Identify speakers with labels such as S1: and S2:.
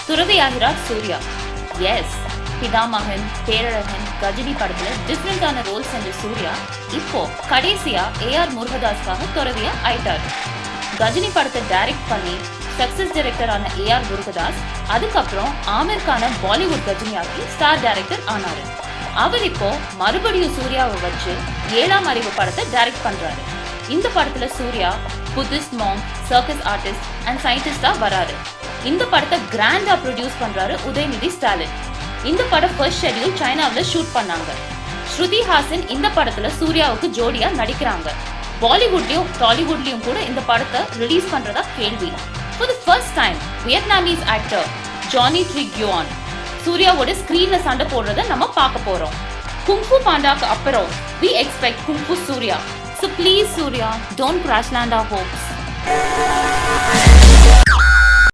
S1: துறவியாகிறார் Surya. S, பிதாமகன், பேரழகன், கஜினி படத்துல டிஃப்ரெண்டான role செஞ்ச சூர்யா இப்போ கடைசியா AR முருகதாஸ்க்காக துறவியா ஆயிட்டாரு. கஜினி படத்தை டைரக்ட் பண்ணி சக்சஸ் டைரக்டரான AR முருகதாஸ் அதுக்கப்புறம் ஆமிர்கான பாலிவுட் கஜினியாக்கி ஸ்டார் டைரக்டர் ஆனாரு. அவர் இப்போ மறுபடியும் சூர்யாவை வச்சு 7ஆம் அறிவு படத்தை டைரக்ட் பண்றாரு. இந்த படத்துல Suriya Buddhist monk, circus artist and சயின்டிஸ்டா வராரு. இந்த படத்தை கிராண்டா ப்ரொடியூஸ் பண்றாரு உதயநிதி ஸ்டாலின். இந்த படம் ஃபர்ஸ்ட் ஷெட்யூல் சைனாவில் ஷூட் பண்ணாங்க. ஸ்ருதி ஹாசன் இந்த படத்துல சூர்யாவுக்கு ஜோடியா நடிக்கிறாங்க. பாலிவுட்லயும் டாலிவுட்லயும் கூட இந்த படத்தை ரிலீஸ் பண்றதா கேள்வி. For the first time, Vietnamese actor Johnny Tri Nguyen சூர்யாவோட ஸ்கிரீன்ல சண்டை போடுறத நம்ம பார்க்க போறோம். குங்ஃபு பாண்டாக்கு அப்புறம் we expect kung fu Surya. So please Surya, don't crash land our hopes.